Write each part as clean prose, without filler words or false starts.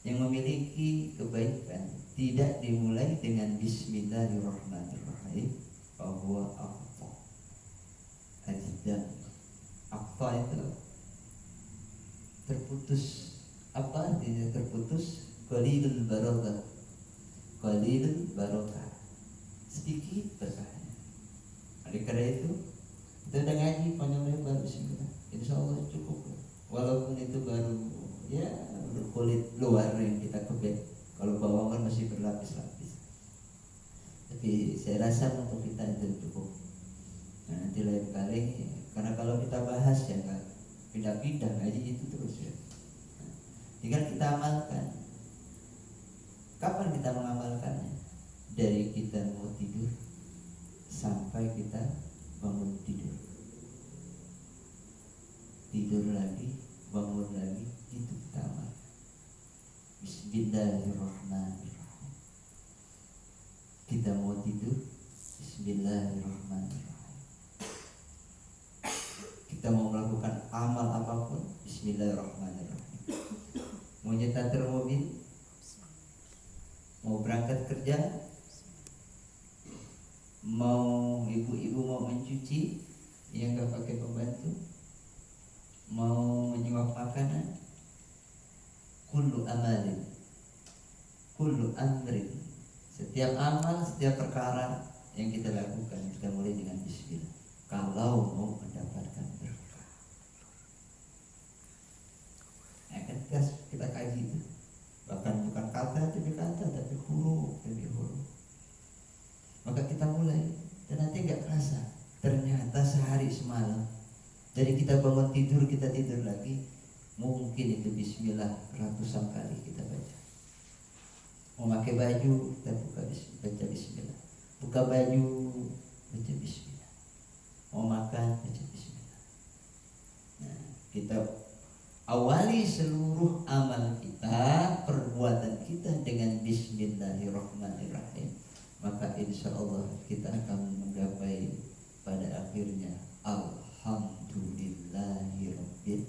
yang memiliki kebaikan tidak dimulai dengan Bismillahirrahmanirrahim, bahwa aqta ajdam. Aqta itu terputus. Apa artinya terputus? Qalilul barakah, qalilul barakah, sedikit berkahnya. Oleh karena itu kita udah ngaji panjang lebar bismillah, insya Allah cukup. Walaupun itu baru ya kulit luar yang kita kebet, kalau bawang kan masih berlapis-lapis. Tapi saya rasa untuk kita itu cukup. Nah, nanti lain kali, karena kalau kita bahas ya kan pindah-pindah ngaji itu terus ya. Nah, tinggal kita amalkan. Kapan kita mengamalkannya? Dari kita mau tidur sampai kita bangun tidur. Tidur lagi, bangun lagi, itu kita amalkan. Bismillahirrahmanirrahim. Kita mau tidur, Bismillahirrahmanirrahim. Kita mau melakukan amal apapun, Bismillahirrahmanirrahim. Mau nyetir mobil, mau berangkat kerja, mau ibu-ibu mau mencuci yang gak pakai pembantu, mau menyuap makanan, kullu amalin, kullu amrin, setiap amal, setiap perkara yang kita lakukan kita mulai dengan bismillah. Kalau mau mendapatkan berkah, ya kan kita kaji itu, bahkan bukan kata demi kata, tapi huruf demi huruf. Maka kita mulai, dan nanti nggak kerasa, ternyata sehari semalam dari kita bangun tidur, kita tidur lagi, mungkin itu bismillah ratusan kali kita baca. Mau pakai baju, kita baca bismillah. Buka baju, baca bismillah. Mau makan, baca bismillah. Nah, kita awali seluruh amal kita, perbuatan kita dengan bismillahirrahmanirrahim. Maka insya Allah kita akan menggapai pada akhirnya alhamdulillahirabbil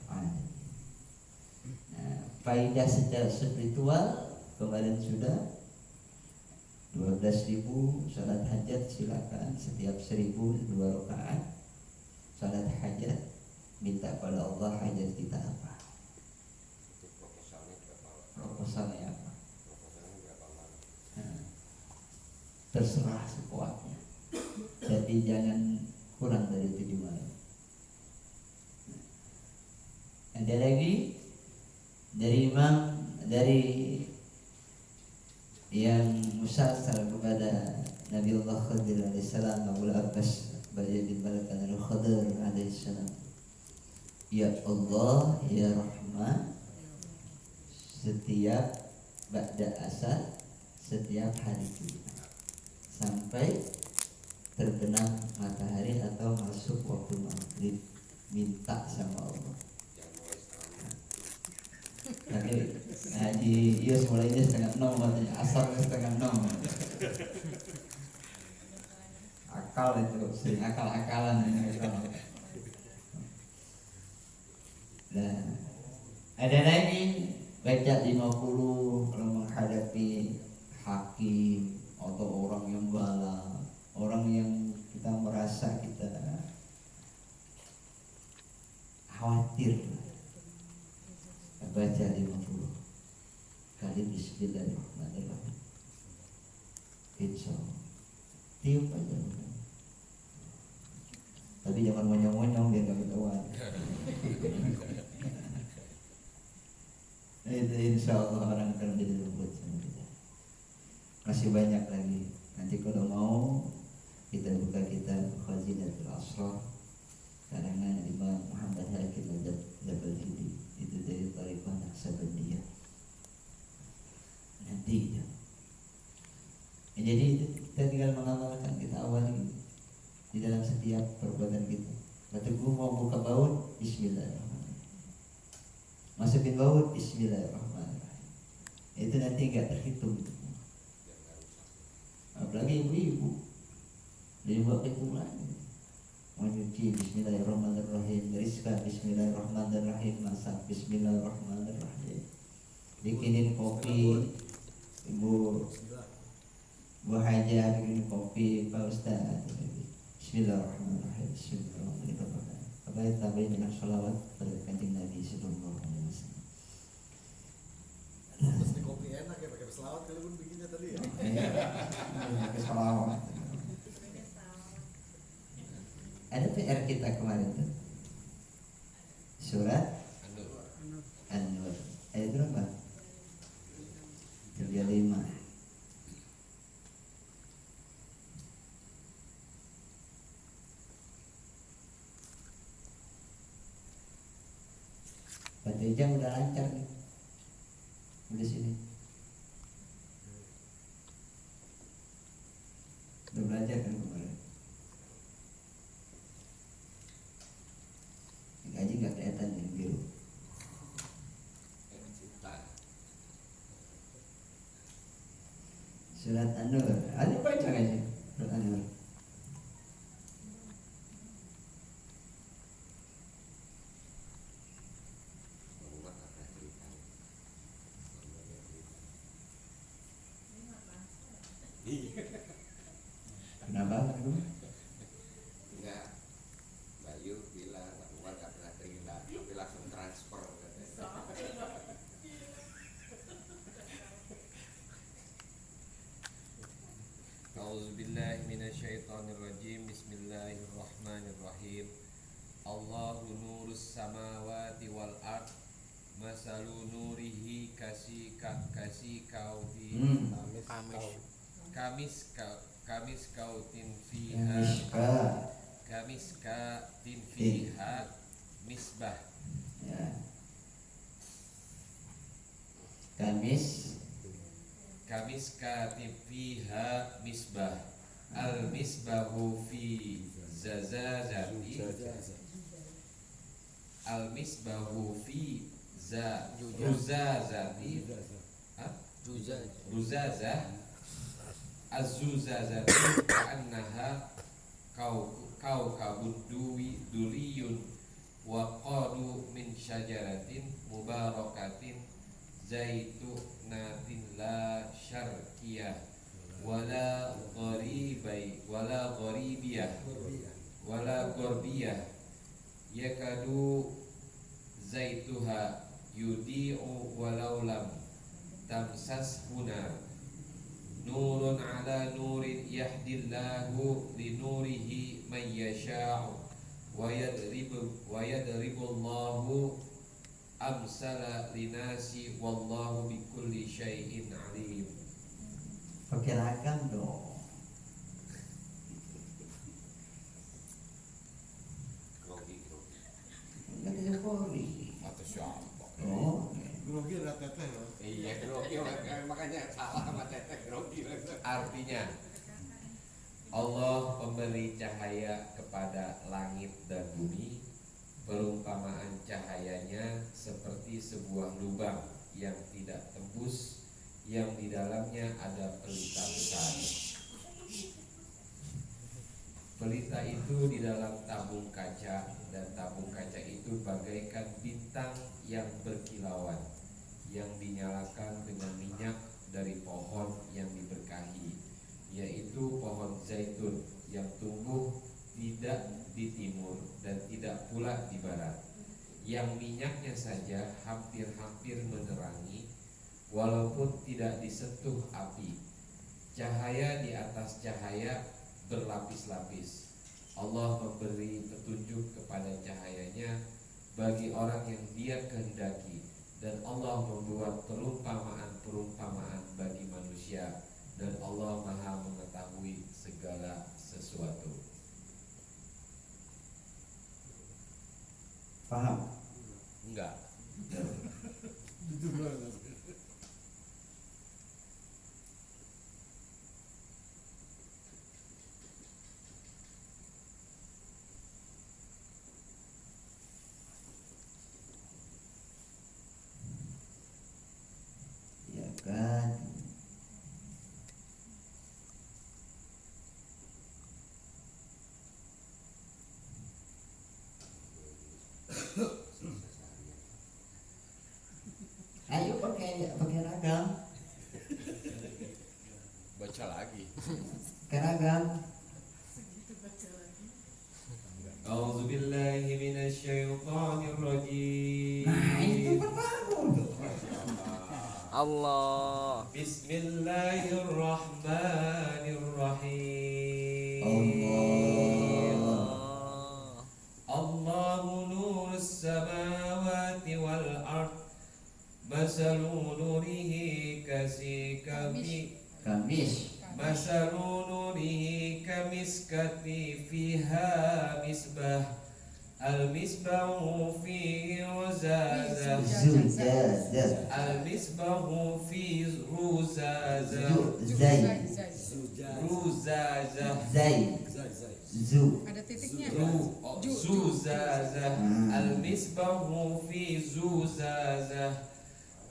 alamin. Nah, faedah secara spiritual kemarin sudah 12.000 salat hajat, silakan setiap 1.000 2 rakaat salat hajat, minta pada Allah hajat kita apa. Proposalnya apa? Nah, terserah sekuatnya, jadi jangan kurang dari 7 malam. Ada lagi dari Imam, dari yang musalsal kepada Nabi Allah Khadir alaihissalam, Abu Abbas Baja bin Balakan al-Khadir alaihissalam, ya Allah ya Rahman, setiap ba'da asar, setiap hari Jumat sampai terbenam matahari atau masuk waktu maghrib, minta sama Allah. Tapi ngaji Yus mulainya 5:30 katanya, asar 5:30. Akal itu, sering akal-akalan ini. Nah, ada lagi baca 50 kalau menghadapi hakim atau orang yang galak, orang yang kita merasa kita khawatir, baca 50 kali bismillahirrahmanirrahim. Insya Allah tiup aja, tapi jangan monyong-monyong biar gak ketahuan. Itu insya Allah orang akan menjadi lembut sama kita. Masih banyak lagi. Nanti kalau mau kita buka kitab Khazinatul Asrar karangan Imam Muhammad Hakim Al-Jabalhidi, itu dari Tariqah Naqsabandiyah. Nanti ya. Jadi kita tinggal mengamalkan, kita awali di dalam setiap perbuatan kita. Kata guru mau buka baut, bismillahirrahmanirrahim. Masukin baut, bismillahirrahmanirrahim. Itu nanti enggak terhitung. Apalagi ibu-ibu, dia buat itu lagi. Menyuci bismillahirrahmanirrahim, beriskan bismillahirrahmanirrahim, masak bismillahirrahmanirrahim. bikinin kopi, Ibu Haja bikinin kopi, Pak Ustaz. Bismillahirrahmanirrahim. Bismillahirrahmanirrahim. Apa tambahin dengan sholawat pada kanjeng Nabi sallallahu alaihi wasallam. Pasti kopi enak ya pakai selawat kali pun bikinnya tadi ya. Pakai sholawat. Ada PR kita kemarin tuh. Surat An-Nur. Ayat berapa? 35. Pak Ijam udah lancar nih. Udah sini. Udah belajar kan kemarin. Gaji nggak kelihatan yang biru. Surat An-Nur. Ada baca nggak sih? Surat An-Nur. Kenapa? Enggak, Bayu bilang Muhammad gak pernah terima, tapi langsung transfer katanya. A'udzubillahi minasyaitonirrajim. Bismillahirrahmanirrahim. Allahu nurus samawati wal ard. Masalu nurihi kamis kautin fiha misbah. Ya. Kamis Katin fiha misbah. Al misbahu fi zazazati. Al misbahu fi ruzazati. Ruzazah az-zuzazatu ka'annaha kaukabun duriyun wa qadu min syajaratin mubarakatin zaitunatin la syarqiyah wala gharibiyah yakadu zaituha yudi'u walau lam tamsas hunar nurun ala nurin yahdillahu li nurihi man yasha'u wa yadribullahu amsala linasi wallahu bikulli syai'in alim. pakai ragam dong. Enggak ada Polri. Atau siapa? Oh, Grogi ada teteh loh. Iya, grogi makanya salah sama teteh grogi. Artinya Allah memberi cahaya kepada langit dan bumi. Perumpamaan cahayanya seperti sebuah lubang yang tidak tembus, yang di dalamnya ada pelita besar. Pelita itu di dalam tabung kaca, dan tabung kaca itu bagaikan bintang yang berkilauan, yang dinyalakan dengan minyak dari pohon yang diberkahi, yaitu pohon zaitun yang tumbuh tidak di timur dan tidak pula di barat, yang minyaknya saja hampir-hampir menerangi walaupun tidak disentuh api. Cahaya di atas cahaya berlapis-lapis. Allah memberi petunjuk kepada cahayanya bagi orang yang Dia kehendaki, dan Allah membuat perumpamaan-perumpamaan bagi manusia, dan Allah Maha mengetahui segala sesuatu. paham? Enggak. Itu gimana? Ya kan. pakai ragam. Baca lagi. Pakai ragam. A'udzu billahi minasyaitonir rajim. Nah, itu berbaru tuh. Allah. Bismillahirrahmanirrahim. Allah. Allahu nurus samawati wal ard. Masalu nurihi Kamis. Masalu nurihi kamiskati fiha misbah. Al-misbahu fi ruzazah. Zujazah. Al-misbahu fi ruzazah. Zai. Ruzazah. Zai. Zu. Ada titiknya. Zuzazah. Al-misbahu fi zuzazah.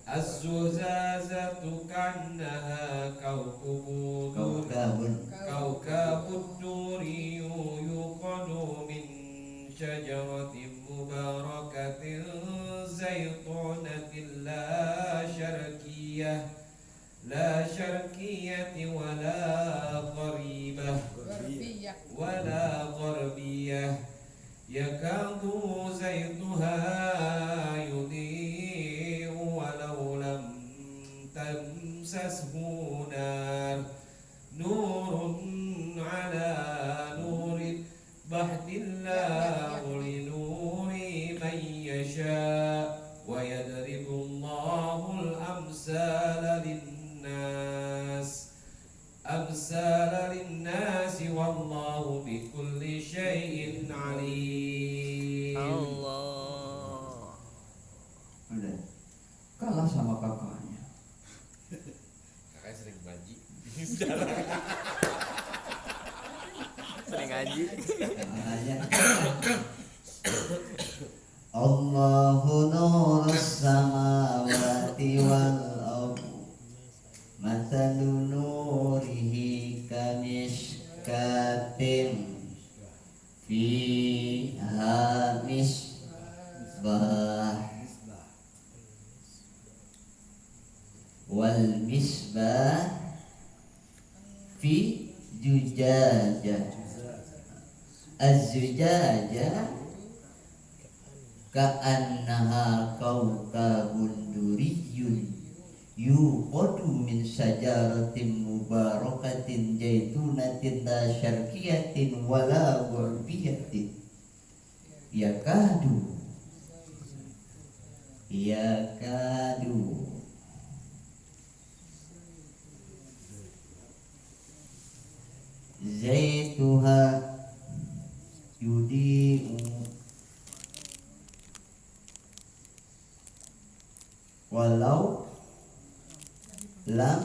Az-zuzazatu kannaha kawkabun. Kawkabun duriyyu yuqadu min syajaratin mubarakatin zaytunatin la syarkiyati wala gharbiyah yakadu zaytuha yudhi'u walau lam tamsashu nar nurun ala nurin bahdillahu linuri man yasha wa yadribu Allahul amsala linnasi wallahu bikulli syai'in alim. Allah. Udah. Kalah sama kakaknya. Kakak sering banji. Sering ngaji. Makanya Allahu nurus samawati wal ardh. Mathalu nurihi kamishkatin fiha misbah wal misbah fi zujajah. Az-zujajah ka'annaha kawkabun duriyyun yuqadu min syajaratin mubarakatin zaitunatin la syarkiyatin wala ghurbiyatin yakadu zaituha yudi'u walau lam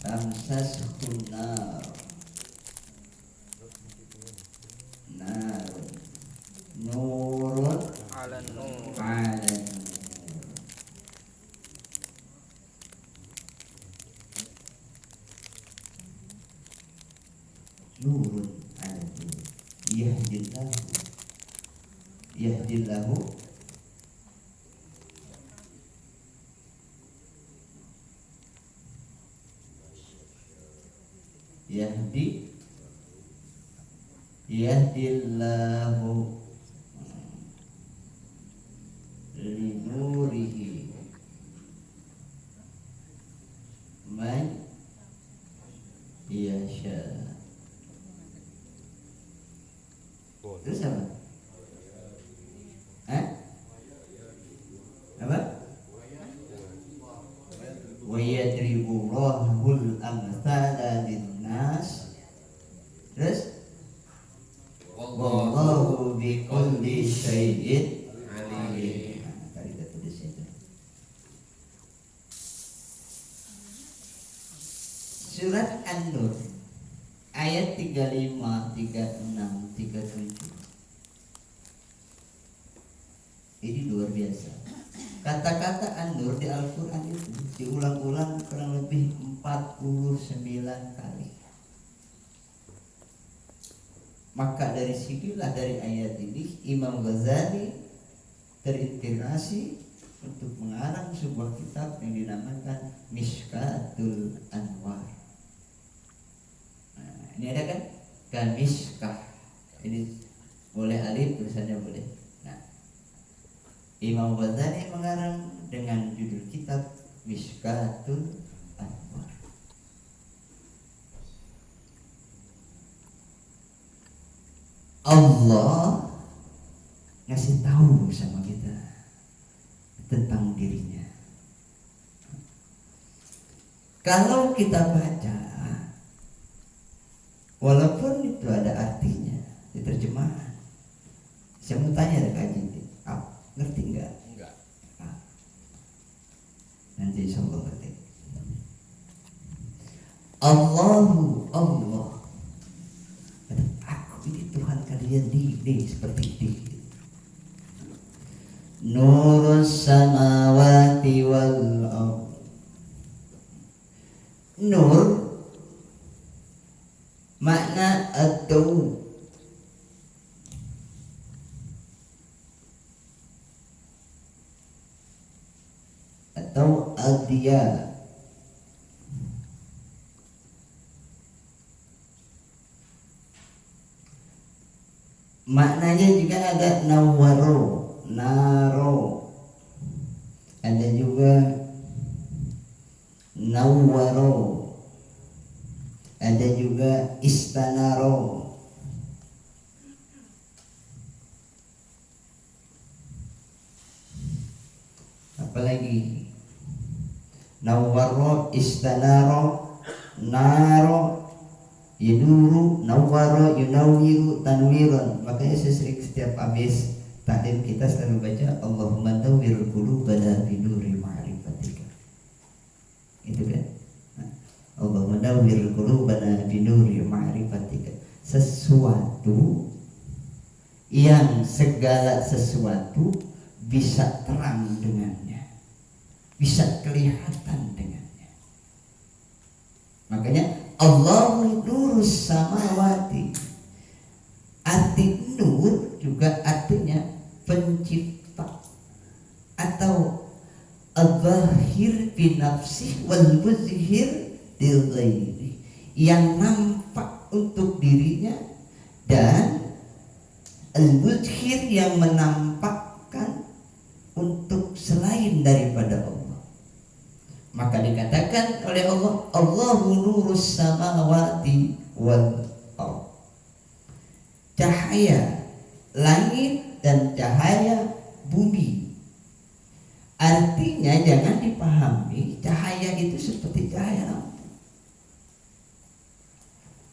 tamsashu nar nurun Ala nur. ala nurun ala nur yahdillahu yahdillahu linurihi man yasha. Terus apa? Apa? Wa yadribullahul amthala linnas. Terus wallahu bikulli syai'in alim. Tadi kita tulis itu. Surat An-Nur ayat 35, 36, 37. Ini luar biasa. Kata-kata An-Nur di Al-Quran itu diulang-ulang kurang lebih 49 kali. Maka dari sinilah, dari ayat ini Imam Ghazali terinspirasi untuk mengarang sebuah kitab yang dinamakan Mishkatul Anwar. Nah, ini ada kan Mishkah. Ini boleh alif, tulisannya boleh. Nah, Imam Ghazali mengarang dengan judul kitab Mishkatul Anwar. Allah ngasih tahu sama kita tentang dirinya. Kalau kita baca, walaupun itu ada artinya di terjemahan, saya mau tanya ada kaji, ngerti enggak? Enggak. Nanti insya Allah ngerti. Allahu Allah. Aku ini Tuhan kalian di seperti ini. Nurus samawati wal ardh. Nur makna ad-dawu, atau ad-diya. Maknanya juga ada nawaro, naro, ada juga nawaro, ada juga istanaro. Apalagi nawaro, istanaro, naro, yuduru, nawaro, yunawiru, tanwiran. Makanya saya sering setiap habis taklim kita selalu baca Allahumma nawwirul qulubana binuri ma'rifatika. Itu kan? Allahumma nawwirul qulubana binuri ma'rifatika. Sesuatu yang segala sesuatu bisa terang dengannya, bisa kelihatan dengannya. Makanya Allahu nurus samawati. Arti nur juga artinya pencipta atau al-zahir bi nafsih wal muzhir lil ghairi, yang nampak untuk dirinya dan al-muzhir yang menampakkan untuk selain daripada Allah. Maka dikatakan oleh Allah, Allahu nurus samawati wal ardh. Cahaya langit dan cahaya bumi. Artinya jangan dipahami cahaya itu seperti cahaya lampu.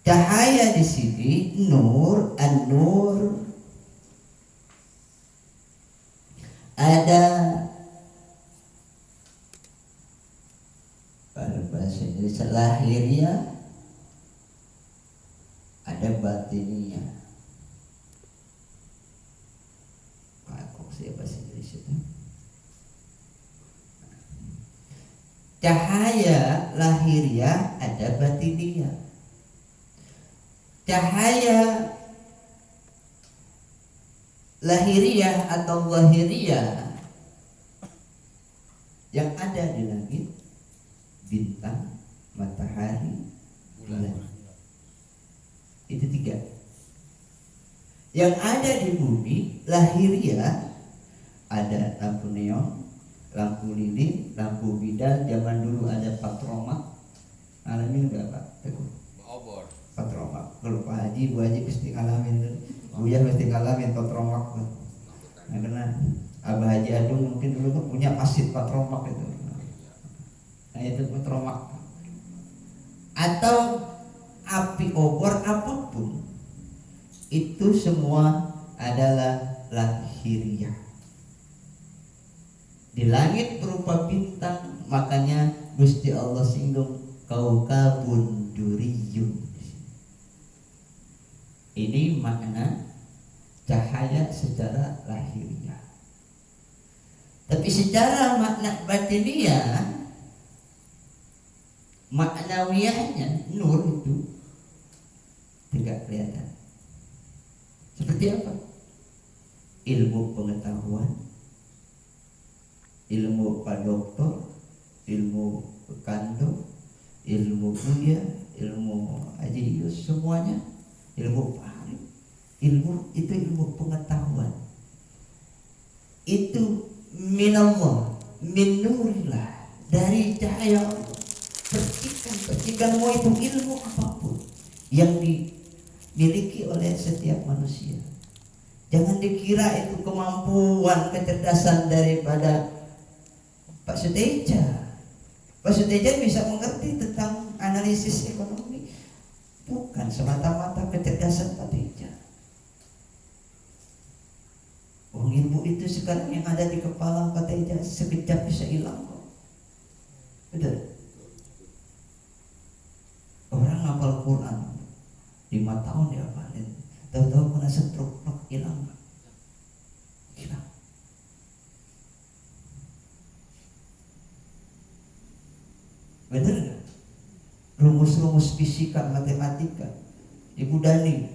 Cahaya di sini nur, an-nur, ada bahasa Indonesia lahiriah, ada batiniah. Kok saya bahasa Indonesia itu? Cahaya lahiriah, ada batiniah. Cahaya lahiriah atau lahiriah yang ada di langit, bintang, matahari, bulan. Itu tiga. Yang ada di bumi lahiriah, ada lampu neon, lampu lilin, lampu bidal. Zaman dulu ada patromak. Alamin enggak Pak Teguh? Obor. Patromak. Kalau Pak Haji, Bu Haji pasti ngalamin tuh. Buya mesti ngalamin patromak tuh. Nah, karena Abah Haji Adung mungkin dulu tuh punya pasit patromak itu. Nah itu patromak. Atau api obor apapun, itu semua adalah lahiriah. Di langit berupa bintang, makanya Gusti Allah singgung kaukabun duriyun. Ini makna cahaya secara lahiriah. Tapi secara makna batiniah, maknawiyahnya nur itu tidak kelihatan. Seperti apa? Ilmu pengetahuan, ilmu Pak Doktor, ilmu Kando, ilmu Buya, ilmu Haji Yus, semuanya ilmu Fahri. Ilmu itu ilmu pengetahuan. Itu minallah, min nurillah, dari cahaya Allah. Percikan mau itu ilmu apapun yang dimiliki oleh setiap manusia. Jangan dikira itu kemampuan kecerdasan daripada Pak Suteja. Pak Suteja bisa mengerti tentang analisis ekonomi, bukan semata-mata kecerdasan Pak Teja. Ilmu itu sekarang yang ada di kepala Pak Teja sekejap bisa hilang kok. Betul. Orang hafal Quran 5 tahun dia hafalin, tahu-tahu kena stroke, hilang. Hilang. Benar nggak? Rumus-rumus fisika, matematika, Ibu Dani,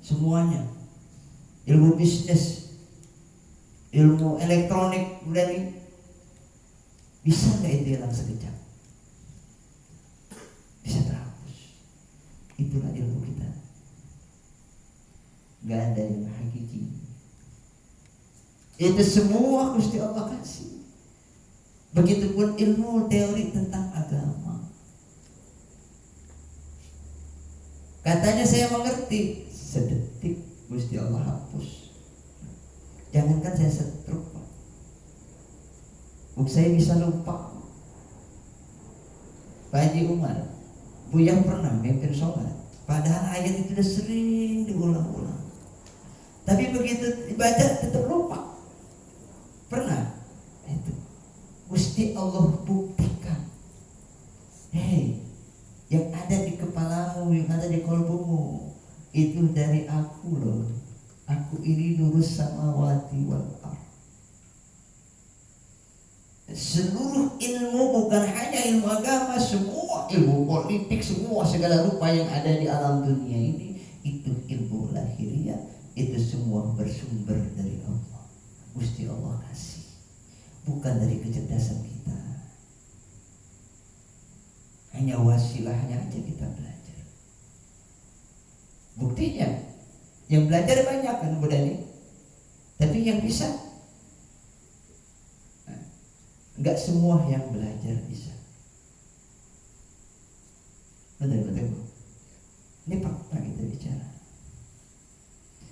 semuanya, ilmu bisnis, ilmu elektronik, Ibu Dani, bisa nggak itu hilang sekejap? Bisa terhapus. Itulah ilmu kita. Gak ada yang hakiki. Itu semua Gusti Allah kasih. Begitupun ilmu teori tentang agama. Katanya saya mengerti, sedetik Gusti Allah hapus. Jangankan saya stroke, Pak. Saya bisa lupa. Pak Haji Umar, Buya pernah mimpin sholat, padahal ayat itu sudah sering diulang-ulang, tapi begitu dibaca tetap lupa. Pernah itu Gusti Allah buktikan, hei, yang ada di kepalamu, yang ada di kolbumu itu dari aku loh. Aku ini nurus samawati wal ardh. Seluruh ilmu, bukan hanya ilmu agama, semua ilmu politik, semua segala rupa yang ada di alam dunia ini, itu ilmu lahiriah, itu semua bersumber dari Allah. Gusti Allah kasih, bukan dari kecerdasan kita. Hanya wasilahnya aja kita belajar. Buktinya, yang belajar banyak kan Bu Dani, tapi yang bisa enggak semua yang belajar bisa. Betul-betul. Ini fakta kita bicara.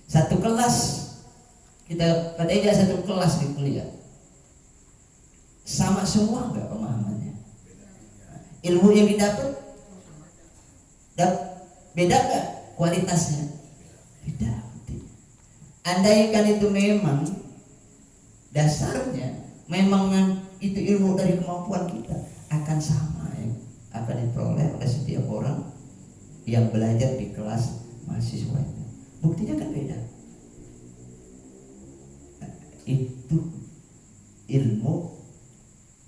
Satu kelas, kita katanya satu kelas di kuliah, sama semua enggak pemahamannya? Ilmu yang didapat beda enggak kualitasnya? Beda. Andaikan itu memang dasarnya memang itu ilmu dari kemampuan kita, akan sama ya, akan diperoleh oleh setiap orang yang belajar di kelas mahasiswa itu. Buktinya kan beda. Nah, itu ilmu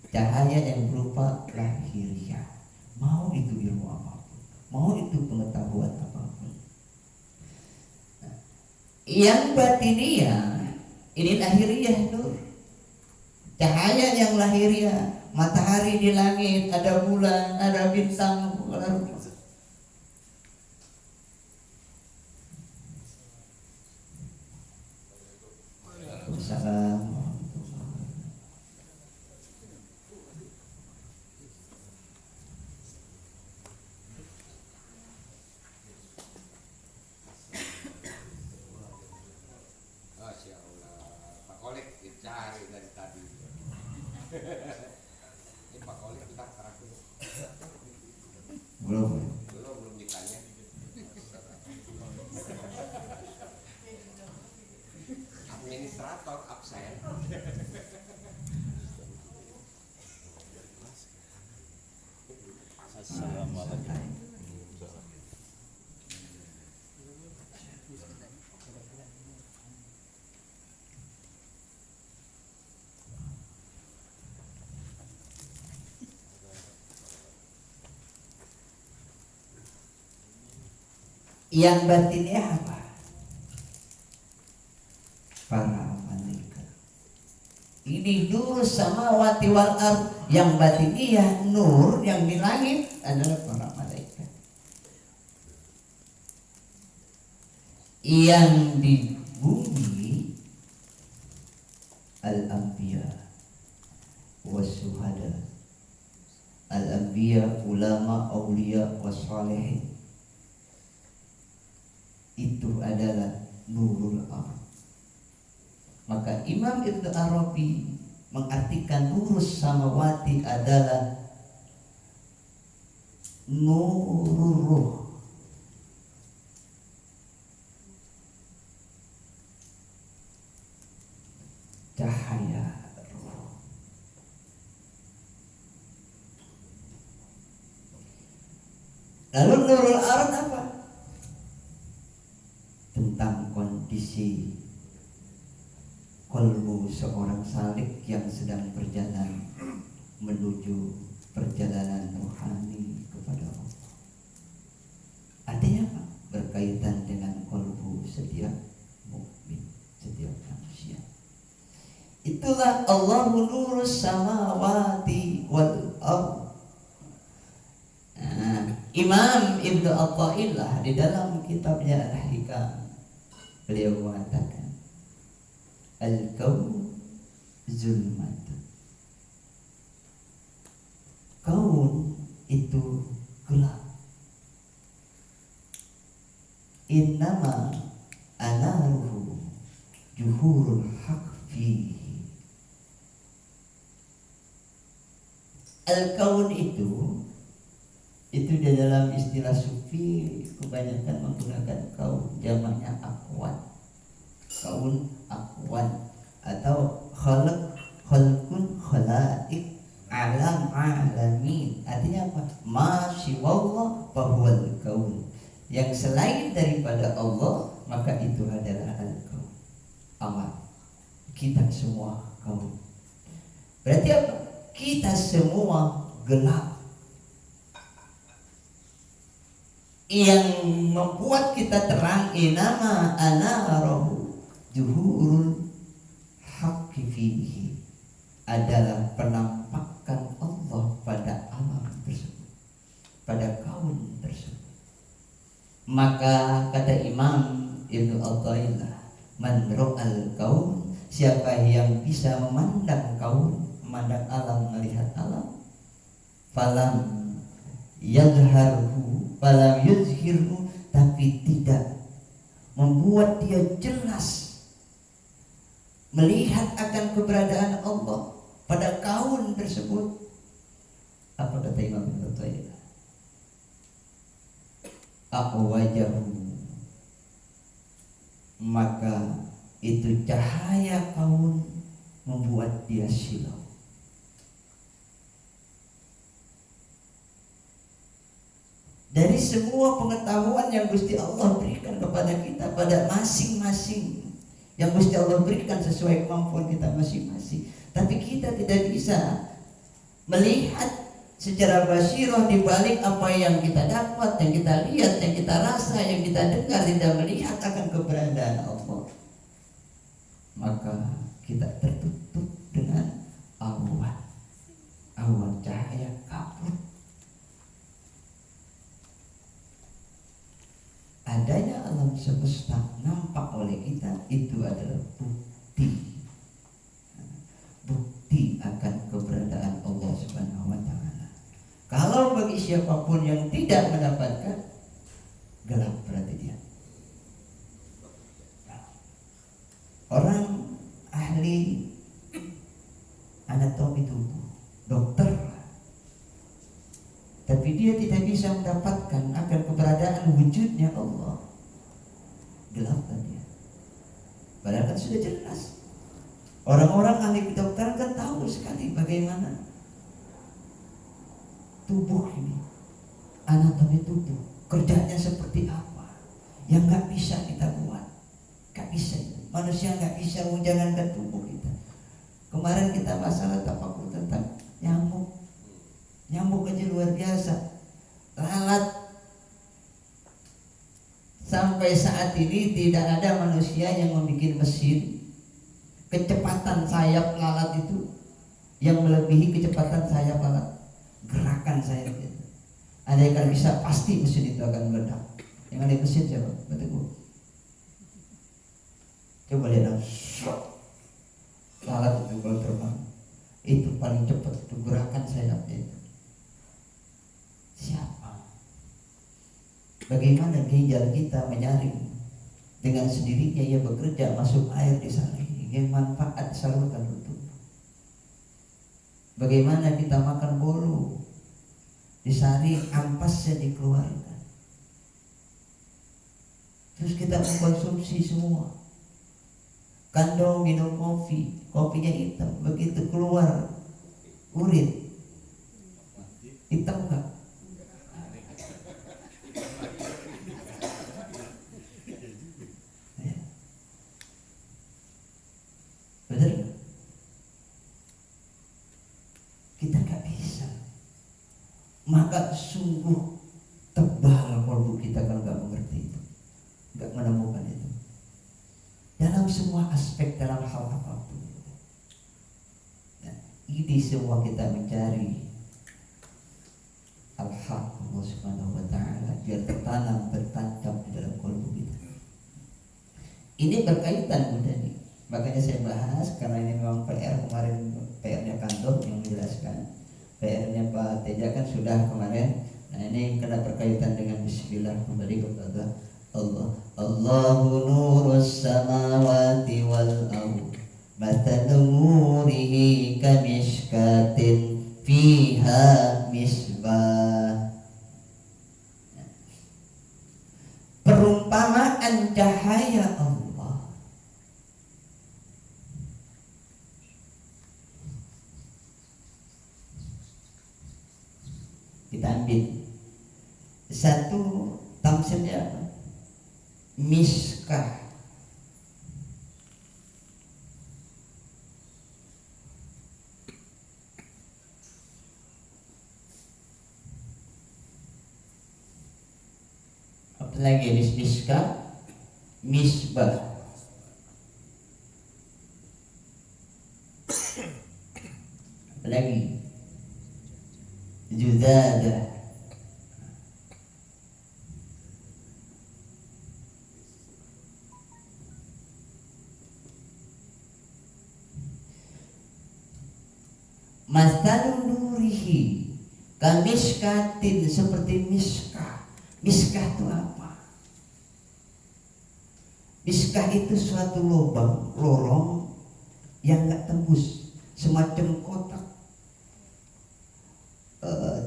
cahaya yang berupa lahiriah. Mau itu ilmu apapun, mau itu pengetahuan apapun. Nah, yang batiniah ini lahiriah nur. Cahaya yang lahiriah, matahari di langit, ada bulan, ada bintang, ada Assalamualaikum. Masya Allah, Pak Kolek dicari dari tadi. Ini Pak Kolek kita terakhir. Belum ditanya. Administrator absen. Assalamualaikum. Yang batinnya apa? Para malaikat. Ini nur samawati wal ard, yang batiniyah nur yang di langit adalah para malaikat. Yang di bumi al-anbiya was-syuhada. Al-anbiya, ulama, aulia, was-salihin. Itu adalah nurul ard. Maka Imam Ibnu Arabi mengartikan nurus samawati adalah nurul ruh. Cahaya ruh. Lalu nurul ard apa? Tentang kondisi qalbu seorang salik yang sedang berjalan menuju perjalanan rohani kepada Allah. Artinya apa? Berkaitan dengan qalbu setiap mukmin, setiap manusia. Itulah Allahu nurus samawati wal ardh. Imam Ibnu Athaillah di dalam kitabnya Al-Hikam beliau mengatakan al-kaun zulmatun. Kaun itu gelap. Innama anaruhu juhurul haq fihi. Al-kaun itu di dalam istilah sufi kebanyakan menggunakan kaun, jamaknya akwan. Kaun akwan atau khalqun khalaik alam alamin. Artinya apa? Ma siwallah fahuwal kaun. Yang selain daripada Allah maka itu adalah al-kaun. Amal. Kita semua kaun. Berarti apa? Kita semua gelap. Yang membuat kita terang inama anarahu juhurul haqqi fihi adalah penampakan Allah pada alam tersebut, pada kaun tersebut. Maka kata Imam Ibnu Athaillah, man ra'al kaun, siapa yang bisa memandang kaun, memandang alam, melihat alam, falam yadharhu falam yuzhirhu, tapi tidak membuat dia jelas melihat akan keberadaan Allah pada kaun tersebut. Apa kata Imam Ibnu Athaillah? Aqwajahu, maka itu cahaya kaun membuat dia silau. Dari semua pengetahuan yang Gusti Allah berikan kepada kita pada masing-masing, yang Gusti Allah berikan sesuai kemampuan kita masing-masing, tapi kita tidak bisa melihat secara basirah di balik apa yang kita dapat, yang kita lihat, yang kita rasa, yang kita dengar, tidak melihat akan keberadaan Allah. Maka kita tertutup dengan awan cahaya kabut. Adanya alam semesta nampak oleh kita, itu adalah bukti akan keberadaan Allah Subhanahu wa ta'ala. Kalau bagi siapapun yang tidak mendapatkan, gelap berarti dia. Orang ahli anatomi tubuh, dokter, tapi dia tidak bisa mendapatkan akan keberadaan wujudnya Allah, gelap kan dia. Padahal kan sudah jelas. Orang-orang ahli kedokteran kan tahu sekali bagaimana tubuh ini, anatomi tubuh, kerjanya seperti apa, yang nggak bisa kita buat, nggak bisa. Manusia nggak bisa, jangankan tubuh kita. Kemarin kita masalah tafakur tentang nyamuk aja luar biasa, lalat. Sampai saat ini tidak ada manusia yang membuat mesin kecepatan sayap lalat itu yang melebihi kecepatan sayap lalat. Gerakan sayap itu. Andai kan bisa, pasti mesin itu akan meledak. Yang ada mesin siapa? Betul. Coba lihat dong. Lalat itu kalau terbang, itu paling cepat itu gerakan sayapnya itu. Siapa? Bagaimana ginjal kita menyaring? Dengan sendirinya ia bekerja, masuk air disaring, ingin manfaat disalurkan untuk. Bagaimana kita makan bolu, disaring, ampasnya dikeluarkan. Terus kita mengkonsumsi semua. Kandung minum kopi, kopinya hitam, begitu keluar urin, hitam enggak? Benar nggak? Kita nggak bisa. Maka sungguh tebal kalbu kita kalau nggak mengerti itu, nggak menemukan itu. Dalam semua aspek, dalam hal apapun. Nah, ini semua kita mencari al-haq Allah Subhanahu wa ta'ala biar tertanam, tertancap di dalam kalbu kita. Ini berkaitan mudah nih. Makanya saya bahas karena ini memang PR kemarin, PR-nya kantor yang menjelaskan, PR-nya Pak Teja kan sudah kemarin. Nah ini kena berkaitan dengan Bismillah, kembali kepada Allah. Allahu nurus samawati wal ardh, mathalu nurihi kamishkatin fiha misbah. Perumpamaan cahaya Allah. Kita ambil satu tamsilnya apa? Miskah. Apa lagi? Miskah, misbah. Apa lagi? Juzada. Mathalun nurihi kamishkatin, seperti miskah. Miskah itu apa? Miskah itu suatu lubang, lorong yang nggak tembus, semacam kotak.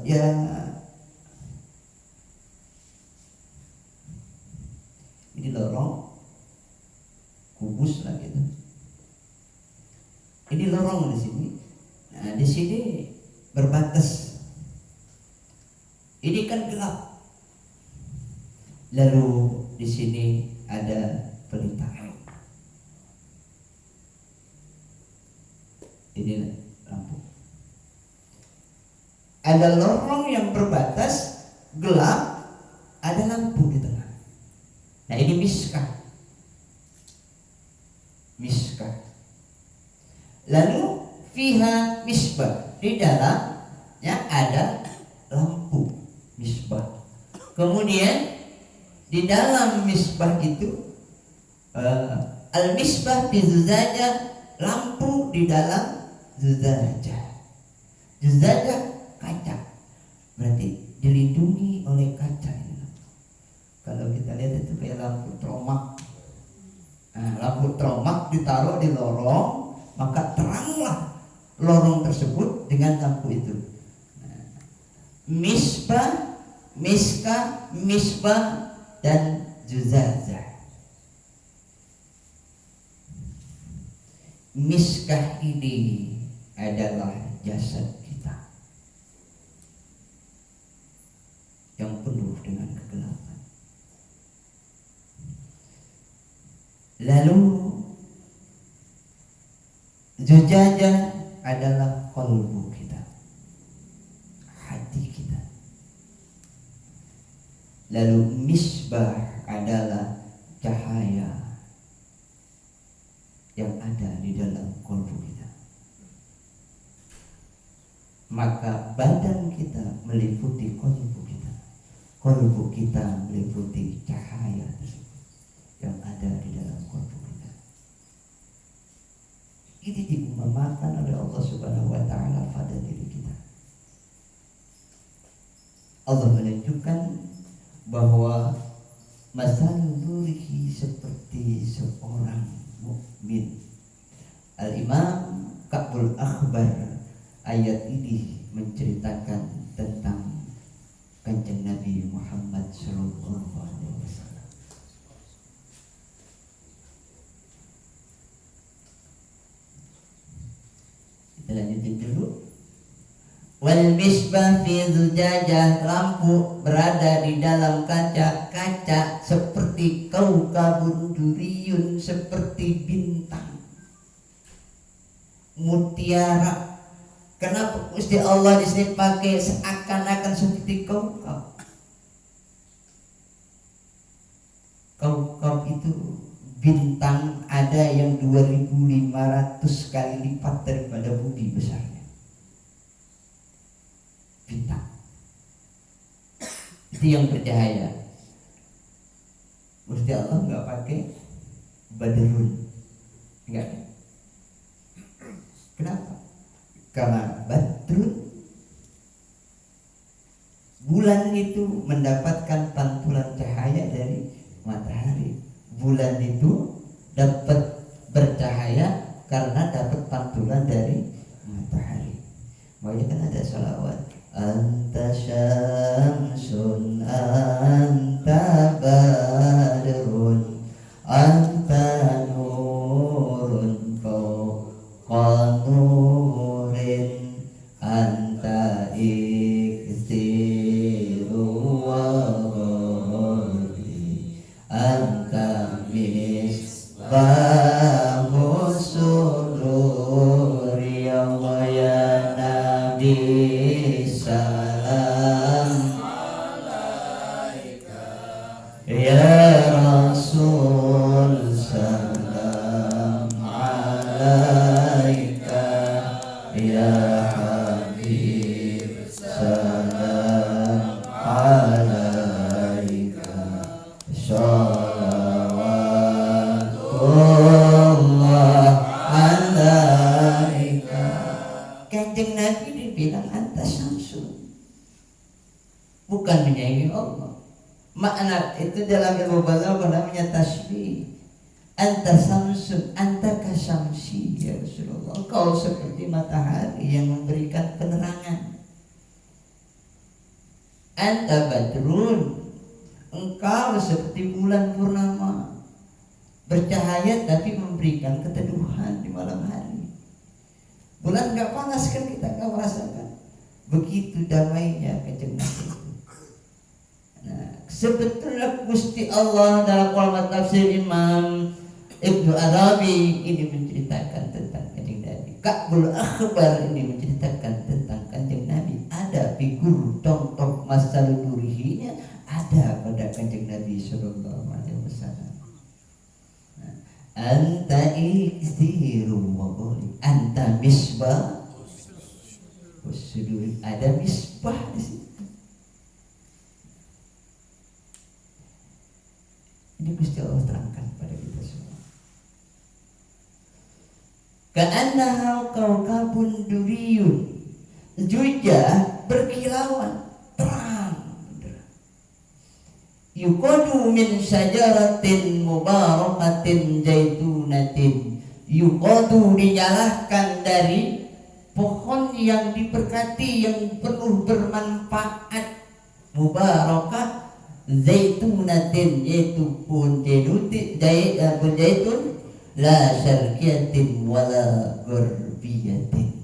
Ya ini lorong kubus lah gitu. Ini lorong di sini. Nah di sini berbatas. Ini kan gelap. Lalu di sini ada pelita. Ini lampu. Ada lorong yang berbatas, gelap, ada lampu di tengah. Nah ini miskah. Miskah. Lalu fiha misbah, di dalamnya ada lampu misbah. Kemudian di dalam misbah itu al-misbah fi zujajah, lampu di dalam zujajah. Zujajah kaca, berarti dilindungi oleh kaca. Kalau kita lihat itu kayak lampu tromak. Nah, lampu tromak ditaruh di lorong, maka teranglah lorong tersebut dengan lampu itu. Nah, misbah, miskah, misbah, dan juzazah. Miskah ini adalah jasad kita yang penuh dengan kegelapan. Lalu zujajah adalah qalbu kita, hati kita. Lalu misbah adalah cahaya yang ada di dalam kalbu kita. Maka badan kita meliputi kalbu kita, kalbu kita meliputi cahaya tersebut yang ada di dalam kalbu kita. Ini diumpamakan oleh Allah Subhanahu wa Ta'ala pada diri kita. Allah menunjukkan bahwa masalul nurihi seperti seorang mukmin. Al-Imam Ka'bul Akhbar ayat ini menceritakan tentang Kanjeng Nabi Muhammad sallallahu alaihi wasallam. Kita lanjutin dulu. Wal misbah fi zujajah, lampu berada di dalam kaca. Kaca seperti kaukabun duriyun, seperti bintang mutiara. Kenapa Gusti Allah di sini pakai seakan-akan seperti kaukab? Kaukab itu bintang, ada yang 2500 kali lipat daripada bumi besarnya. Bintang itu yang bercahaya. Gusti Allah nggak pakai badrun, enggak. Kenapa? Karena badrun, bulan itu mendapatkan pantulan cahaya dari matahari. Bulan itu dapat bercahaya karena dapat pantulan dari matahari. Makanya kan ada salawat, anta syamsun anta badrun anta nurun fawqa nurin anta ikhtiru wa ghali anta misbahu sururi ya Nabi salam alaika ya Rasul salam alaika ya Habib salam alaika sholawatullah alaika. Kanjeng Nabi dibilang anta syamsun, bukan menyaingi Allah. Makna itu dalam ilmu balaghah namanya tasbih. Anta syamsun, anta kasyamsi ya Rasulullah. Kau seperti matahari yang memberikan penerangan. Anta badrun, engkau seperti bulan purnama, bercahaya tapi memberikan keteduhan di malam hari. Bulan nggak panas kan, kita nggak merasakan. Begitu damainya Kanjeng Nabi. Nah, sebetulnya Gusti Allah dalam kalimat tafsir Imam Ibnu Arabi ini menceritakan tentang Kanjeng Nabi. Ka'bul Akhbar ini menceritakan tentang Kanjeng Nabi. Ada figur contoh masa nurihinya ada pada Kanjeng Nabi sallallahu alaihi wasallam. Anta ikhtiru wa qali anta misbah usudur, ada misbah di situ. Ini Gusti Allah terangkan pada kita semua. Ka'annaha kaukabun duriyun, jujah berkilauan terang. Yuqadu min syajaratin mubarakatin zaitunatin, yuqadu dinyalakan dari pohon yang diberkati, yang penuh bermanfaat, mubarakah zaitunatin, yaitu pohon zaitun la syarqiyatin wala gharbiyatin,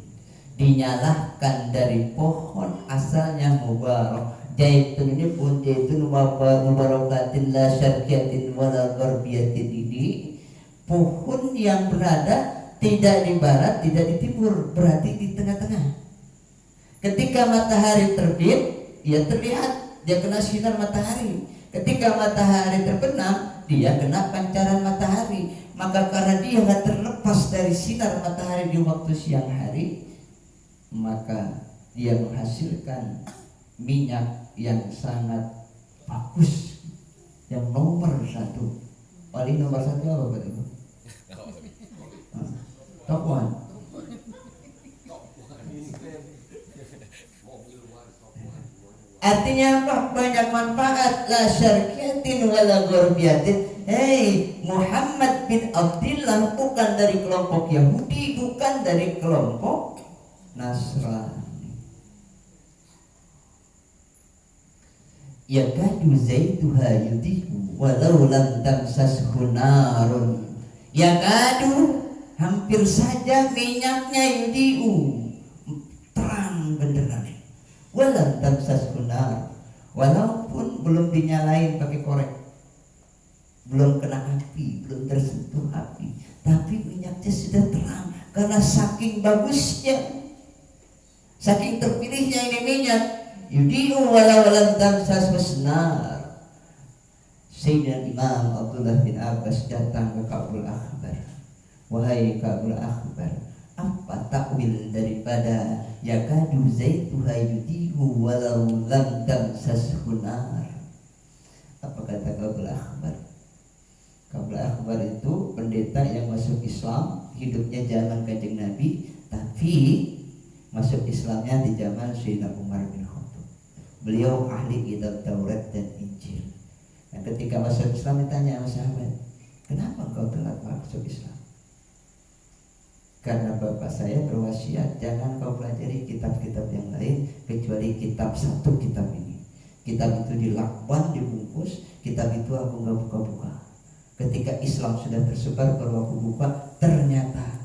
dinyalahkan dari pohon asalnya mubarak. Zaitun ini pun zaitun mubarakatin la syarqiyatin wala gharbiyatin, ini pohon yang berada tidak di barat, tidak di timur, berarti di tengah-tengah. Ketika matahari terbit, ia terlihat, dia kena sinar matahari. Ketika matahari terbenam, dia kena pancaran matahari. Maka karena dia nggak terlepas dari sinar matahari di waktu siang hari, maka dia menghasilkan minyak yang sangat bagus, yang nomor satu. Paling nomor satu apa Pak Ibu? Top one. Artinya apa? Banyak manfaat. La syarqiyatin wala ghurbiyatin. Hei, Muhammad bin Abdullah bukan dari kelompok Yahudi, bukan dari kelompok Nasrani. Yakadu zaituha yudhi'u walau lam tamsashu narun. Yakadu, hampir saja minyaknya yudhi'u, terang benderang. Walam tamsashu nar, walaupun belum dinyalain pakai korek, belum kena api, belum tersentuh api, tapi minyaknya sudah terang karena saking bagusnya, saking terpilihnya ini minyak. Yudi'u walam tamsashu nar. Sayyidina Imam Abdullah bin Abbas datang ke Ka'bul Akhbar. Wahai Ka'bul Akhbar, apa takwil daripada yakadu zaituha yudi'u walau lam tamsashu nar? Apa kata Ka'bul Akhbar? Ka'bul Akhbar itu pendeta yang masuk Islam, hidupnya zaman Kanjeng Nabi, tapi masuk Islamnya di zaman Sayyidina Umar bin Khattab. Beliau ahli kitab Taurat dan Injil. Nah, ketika masuk Islam ditanya sama sahabat, kenapa kau telat masuk Islam? Karena bapak saya berwasiat, jangan kau pelajari kitab-kitab yang lain kecuali kitab satu, kitab ini. Kitab itu dilakban, dibungkus, kitab itu aku nggak buka-buka. Ketika Islam sudah tersebar baru aku buka, ternyata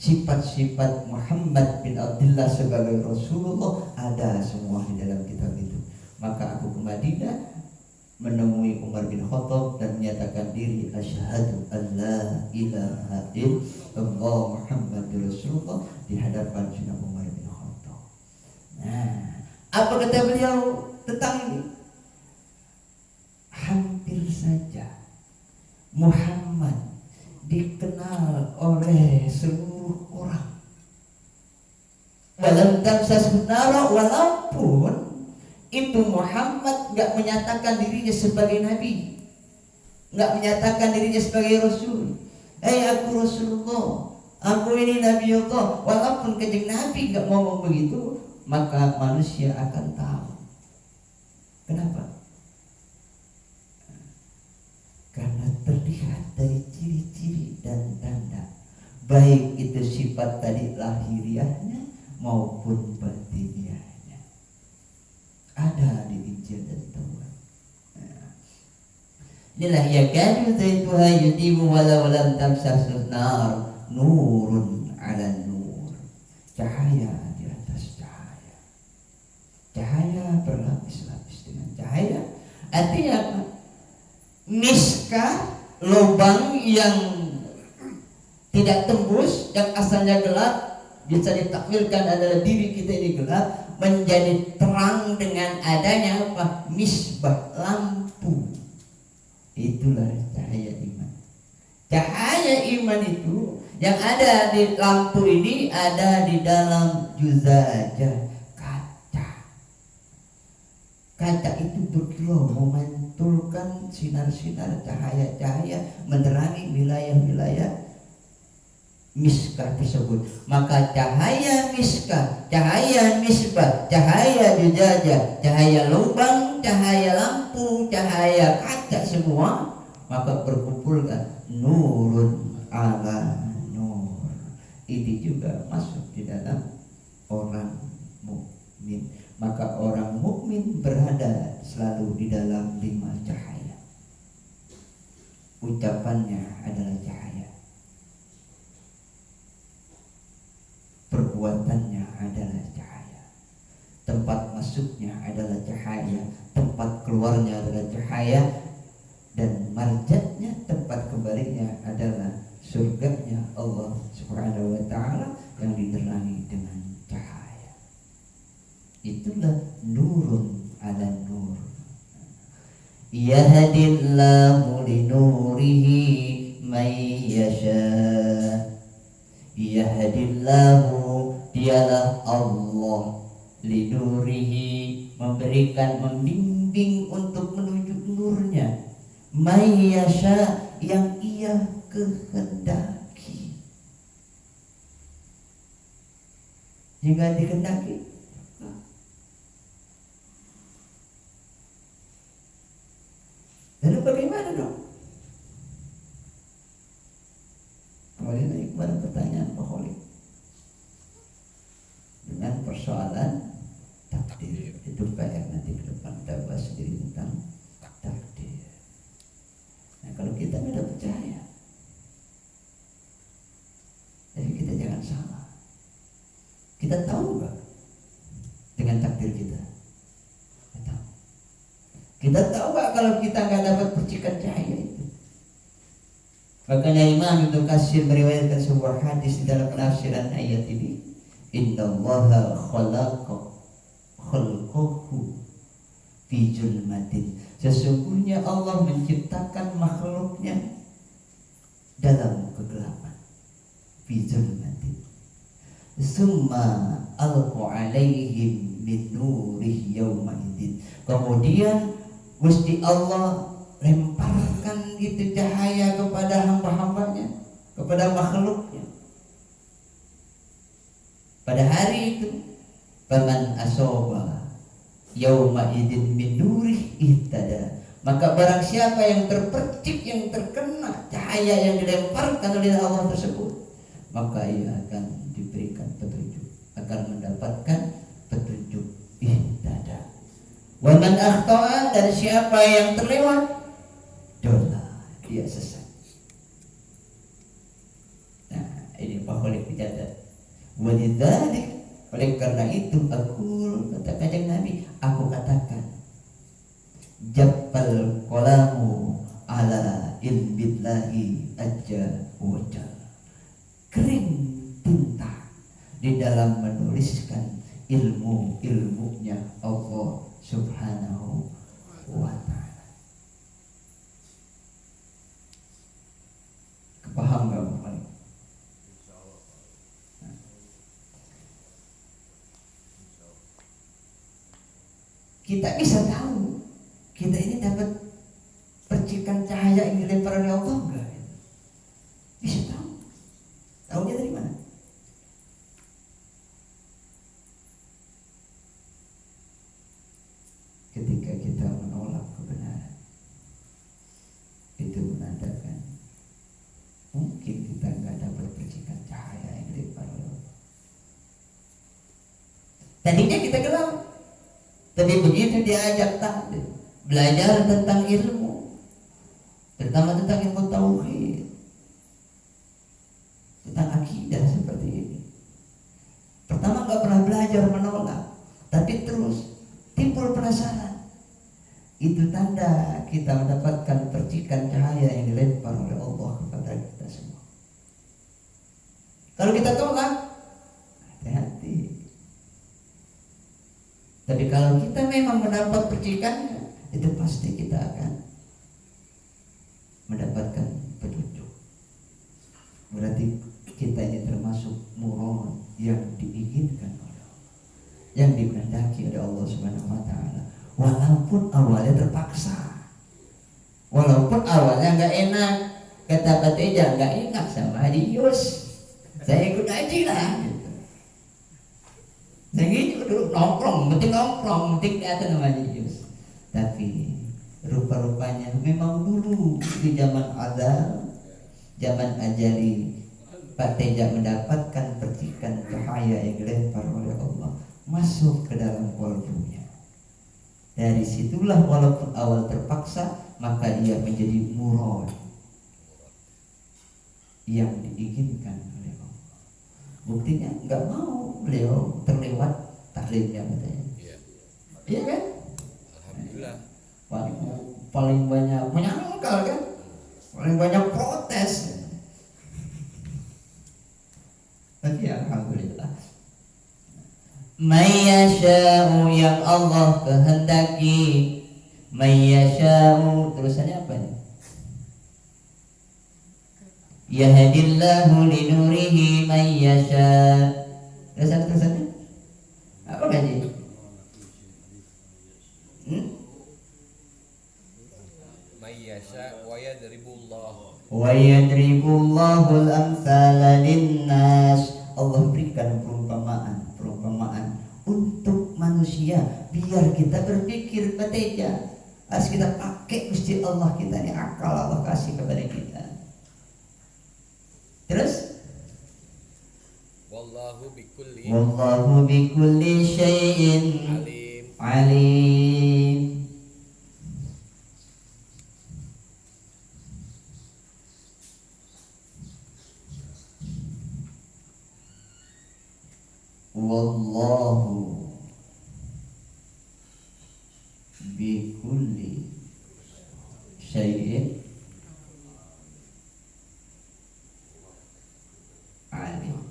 sifat-sifat Muhammad bin Abdullah sebagai Rasulullah ada semua di dalam kitab itu. Maka aku ke Madinah menemui Umar bin Khattab dan menyatakan diri asyhadu an la ilaha illallah Muhammadur Rasulullah di hadapan Sayyidina Umar bin Khattab. Nah, apa kata beliau tentang ini? Hampir saja Muhammad dikenal oleh seluruh orang. Dalam tamsashu nar, walaupun itu Muhammad nggak menyatakan dirinya sebagai nabi, nggak menyatakan dirinya sebagai rasul. Aku Rasulullah, aku ini Nabi Allah. Walaupun kanjeng Nabi nggak ngomong begitu, maka manusia akan tahu. Kenapa? Karena terlihat dari ciri-ciri dan tanda, baik itu sifat tadi lahiriahnya maupun batiniahnya, ada di Injil dan Taurat. Inilah yakadu zaituha yudimu walau lam tamsashu nar, nurun ala nur, cahaya di atas cahaya. Cahaya berlapis-lapis dengan cahaya. Artinya apa? Miska, lubang yang tidak tembus, yang asalnya gelap, bisa ditakwilkan adalah diri kita ini gelap, menjadi terang dengan adanya apa? Misbah, lampu. Itulah cahaya iman. Cahaya iman itu yang ada di lampu ini ada di dalam juzajah, kaca. Kaca itu berkilau memantulkan sinar-sinar cahaya-cahaya menerangi wilayah-wilayah miskah tersebut. Maka cahaya miskah, cahaya misbah, cahaya jujajah, cahaya lubang, cahaya lampu, cahaya kaca semua, maka berkumpulkan nurun ala nur. Ini juga masuk di dalam orang mukmin. Maka orang mukmin berada selalu di dalam 5 cahaya. Ucapannya adalah cahaya, perbuatannya adalah cahaya, tempat masuknya adalah cahaya, tempat keluarnya adalah cahaya, dan marjatnya, tempat kembalinya adalah surganya Allah Subhanahu wa ta'ala yang diterangi dengan cahaya. Itulah nurun ala nur. Yahdillahu linurihi may yasha. Yahdillahu, dialah Allah, linurihi, memberikan, membimbing untuk menuju nurnya, may yasha, yang ia kehendaki. Jika dikehendaki, lalu bagaimana dong? Kembali lagi kepada pertanyaan Pak Khalid dengan persoalan takdir. Itu PR nanti ke depan kita bahas sendiri tentang takdir. Nah, kalau kita tidak percaya, jadi kita jangan salah. Kita tahu nggak dengan takdir kita? Kita tahu. Kita tahu nggak kalau kita nggak dapat percikan cahaya itu? Makanya Imam Ibnu Katsir meriwayatkan sebuah hadis di dalam penafsiran ayat ini, innallaha khalaqahu fi zulmatin. Sesungguhnya Allah menciptakan makhluknya dalam kegelapan. Fi zulmatin. Summa alqa alaihim min nurihi yawma idzin. Kemudian Gusti Allah lemparkan gitu cahaya kepada hamba-hambanya, kepada makhluknya pada hari itu. Faman asoba yauma idzin min nurih ihtada, maka barang siapa yang terpercik, yang terkena cahaya yang dilemparkan oleh Allah tersebut, maka ia akan diberikan petunjuk, akan mendapatkan petunjuk ihtada. Wa man akhta'a, dan siapa yang terlewat, dosa, dia sesat. Nah, ini Pak Khalid dicatat. Walidzalik, oleh karena itu aku kata Kanjeng Nabi, aku katakan jabbal qalamu ala ilmillahi azza wa jalla. Kering tinta di dalam menuliskan ilmunya Allah Subhanahu wa ta'ala. Paham nggak Pak? Kita bisa tahu kita ini dapat percikan cahaya yang dilempar oleh Allah enggak? Bisa tahu. Tahunya dari mana? Ketika kita menolak kebenaran, itu menandakan mungkin kita nggak dapat percikan cahaya yang dilempar oleh Allah. Tadinya kita gelap, tapi begitu diajak takdir, belajar tentang ilmu, terutama tentang ilmu tauhid, tentang akidah seperti ini. Pertama nggak pernah belajar, menolak, tapi terus timbul penasaran. Itu tanda kita mendapatkan percikan cahaya yang dilempar oleh Allah kepada kita semua. Kalau kita tolak, hati-hati. Tapi kalau kita memang mendapat percikannya, itu pasti kita akan mendapatkan petunjuk. Berarti kita ini termasuk murad yang diinginkan oleh Allah, yang dikehendaki oleh Allah Subhanahu wa ta'ala. Walaupun awalnya terpaksa, walaupun awalnya nggak enak, kata Pak Teja nggak enak sama Adius, saya ikut aja lah. Gitu. Saya gitu dulu nongkrong, penting kelihatan sama Adius. Tapi rupa-rupanya memang dulu di zaman Azal, zaman Ajali, Pak Teja mendapatkan percikan cahaya yang dilempar oleh Allah masuk ke dalam kolbunya. Dari situlah walaupun awal terpaksa, maka dia menjadi murad yang diinginkan oleh Allah. Buktinya nggak mau beliau terlewat taklimnya katanya. Iya kan? Alhamdulillah. Paling banyak menyangkal kan? Paling banyak protes. Tapi alhamdulillah. Mayyasha'u, yang Allah kehendaki. Mayyasha'u, terusannya apa nih? Yahdillahu linurihi man yasha. Tulisannya apa gaji? Mayyasha wa yadribullah. Wa yadribullahu al-amthala linnas. Allah berikan perumpamaan untuk manusia biar kita berpikir beteja. Harus kita pakai Gusti Allah kita ini, akal Allah kasih kepada kita. Terus Wallahu bikulli syai'in alim. alim. Wallahu bikulli syai'in alim.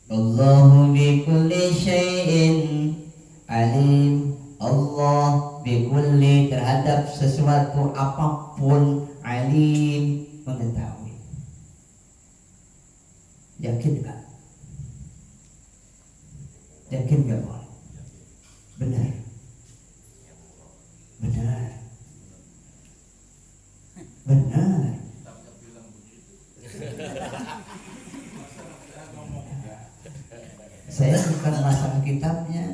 Allahu bikulli syai'in alim. Allah bikulli terhadap sesuatu apapun, alim mengetahui. Yakin gak? Yakin gak boleh? Benar. Saya bukan masalah kitabnya.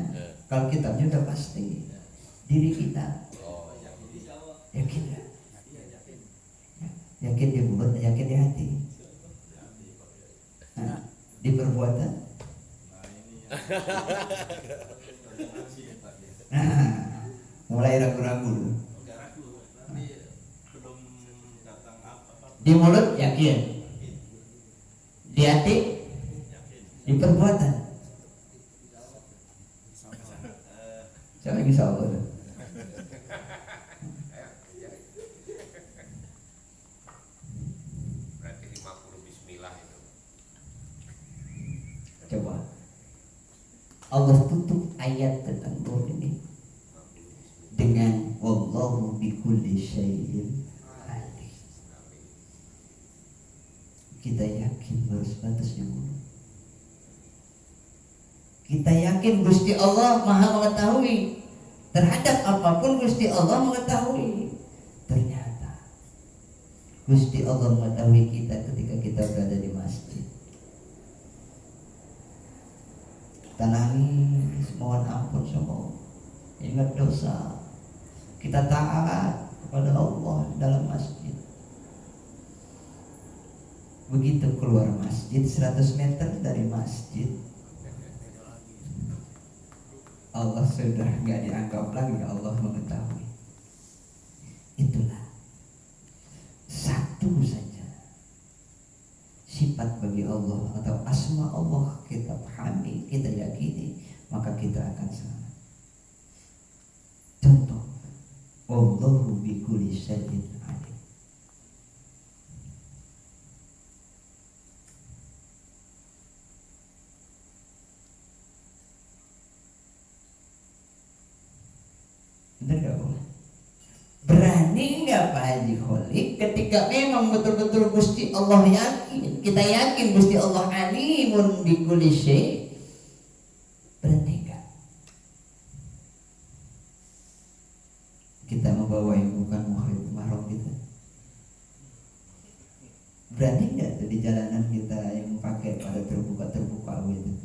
Kalau kitabnya udah pasti. Diri kita. Yakin gak? Yakin di mulut, yakin di hati. Nah, di perbuatan. Nah, mulai ragu-ragu. Di mulut yakin, di hati, di perbuatan. Saya lagi sabar. Berarti 50 bismillah itu. Coba Allah tutup ayat tentang doa ini dengan wallahu bikulli syai'in alim. Kita yakin harus batasnya mulut. Kita yakin Gusti Allah Maha mengetahui terhadap apapun. Gusti Allah mengetahui. Ternyata Gusti Allah mengetahui kita ketika kita berada di masjid. Kita nangis, mohon ampun sama, ingat dosa. Kita taat kepada Allah dalam masjid. Begitu keluar masjid 100 meter dari masjid, Allah sudah nggak dianggap lagi, Allah mengetahui. Itulah satu saja sifat bagi Allah atau asma Allah kita pahami, kita yakini, maka kita akan selamat. Contoh, wallahu bikulli syai'in alim. Benar gak boleh? Berani nggak Pak Haji Kholik ketika memang betul-betul Gusti Allah yakin, kita yakin Gusti Allah alimun bi kulli syai', berani nggak kita membawa yang bukan mahram kita? Berani nggak tuh di jalanan kita yang pakai pada terbuka gitu?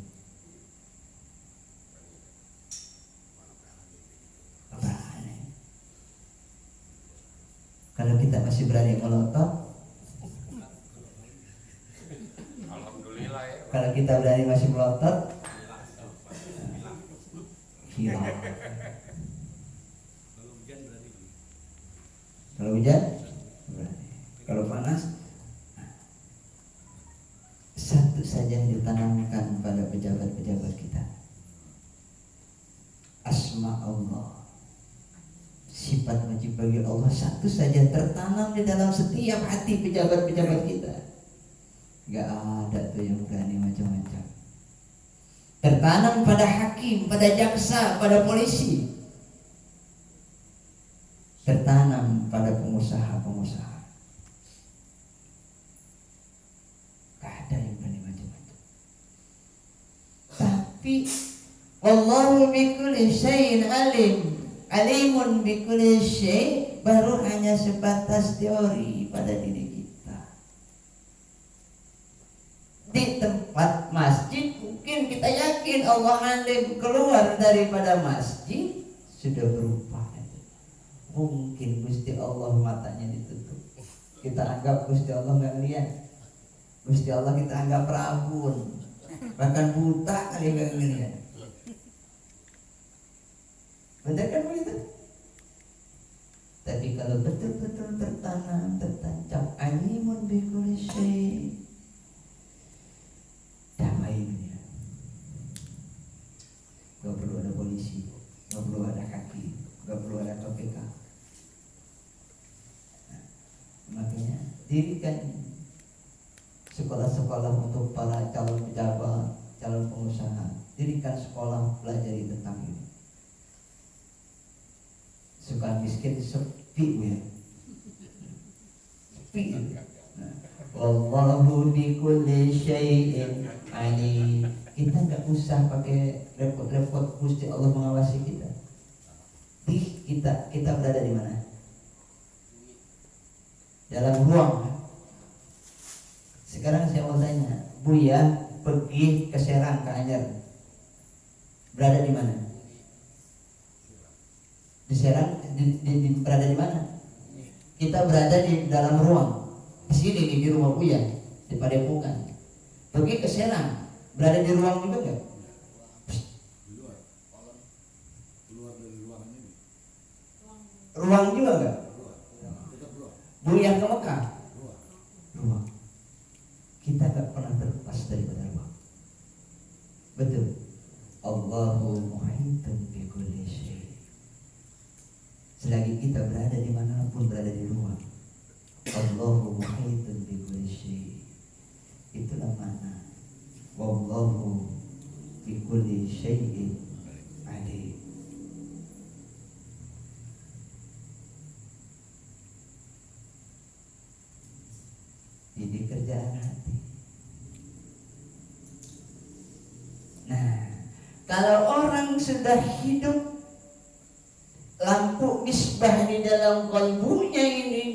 Kalau kita masih berani melotot, Alhamdulillah ya. kalau kita berani masih melotot, hilang. Kalau hujan, berani. Kalau panas, satu saja yang ditanamkan pada pejabat-pejabat kita, asma Allah. Sifat wajib bagi Allah satu saja tertanam di dalam setiap hati pejabat-pejabat kita. Gak ada tuh yang berani macam-macam. Tertanam pada hakim, pada jaksa, pada polisi. Tertanam pada pengusaha-pengusaha. Gak ada yang berani macam-macam. Tapi wallahu bikulli syai'in alim. Alimun bikulli syai' baru hanya sebatas teori pada diri kita. Di tempat masjid mungkin kita yakin Allah alim, keluar daripada masjid sudah berubah. Mungkin Gusti Allah matanya ditutup, kita anggap Gusti Allah nggak lihat. Gusti Allah kita anggap rabun, bahkan buta kali nggak ngelihat. Benar kan begitu? Tapi kalau betul-betul tertanam, tertancap, alimun bikulli syai', damai dunia. Gak perlu ada polisi, gak perlu ada kaki, gak perlu ada KPK. Nah, makanya dirikan sekolah-sekolah untuk para calon pejabat, calon pengusaha. Dirikan sekolah, pelajari tentang ini. Suka miskin sepi ya, sepi. Wallahu bikulli syai'in alim. Kita nggak usah pakai repot-repot, Gusti Allah mengawasi kita. Kita berada di mana? Dalam ruang. Sekarang saya mau tanya, Buya pergi ke Serang, ke Anyer, berada di mana? Di Serang, berada di mana? Kita berada di dalam ruang. Di sini di rumah Buya, di Padepokan. Pergi ke Serang, berada di ruang juga enggak? Keluar dari ruangan ini. Ruang juga enggak? Tetap keluar. Buya ke Mekah, Keluar. ruang. Kita enggak pernah terlepas daripada ruang. Betul. Allahu muhitun bi kulli syai'. Selagi kita berada di manapun, berada di ruang, Allahu muhitun bi kulli syai'. Itulah makna wallahu bi kulli syai'in alim. Ini kerjaan hati. Nah, kalau orang sudah hidup lampu misbah di dalam kalbunya ini,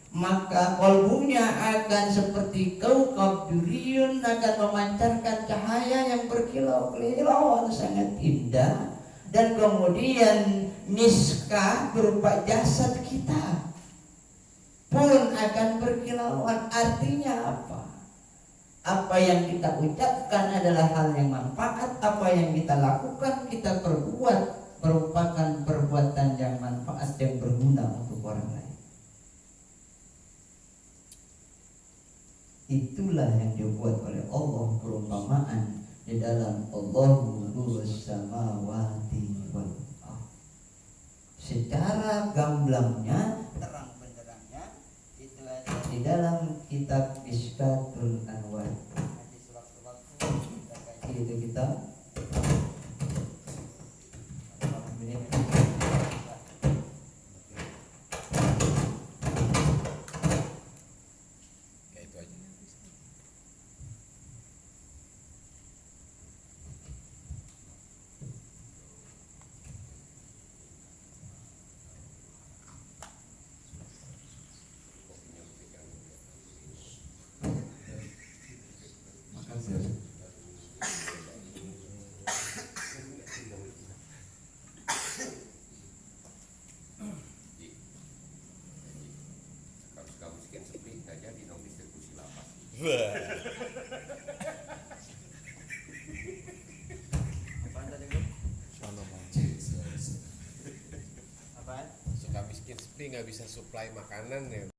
maka kalbunya akan seperti kaukab duriyun, akan memancarkan cahaya yang berkilau-kilauan sangat indah. Dan kemudian miskah berupa jasad kita pun akan berkilauan. Artinya apa? Apa yang kita ucapkan adalah hal yang manfaat. Apa yang kita lakukan, kita perbuat, merupakan perbuatan yang manfaat, yang berguna untuk orang lain. Itulah yang dibuat oleh Allah perumpamaan di dalam Allahu nurus samawati wal ardh. Secara gamblangnya, terang benderangnya itu ada di dalam kitab Miskatul Anwar. Nanti sewaktu-waktu kita kaji itu kitab. Suka miskin seperti nggak bisa supply makanan ya.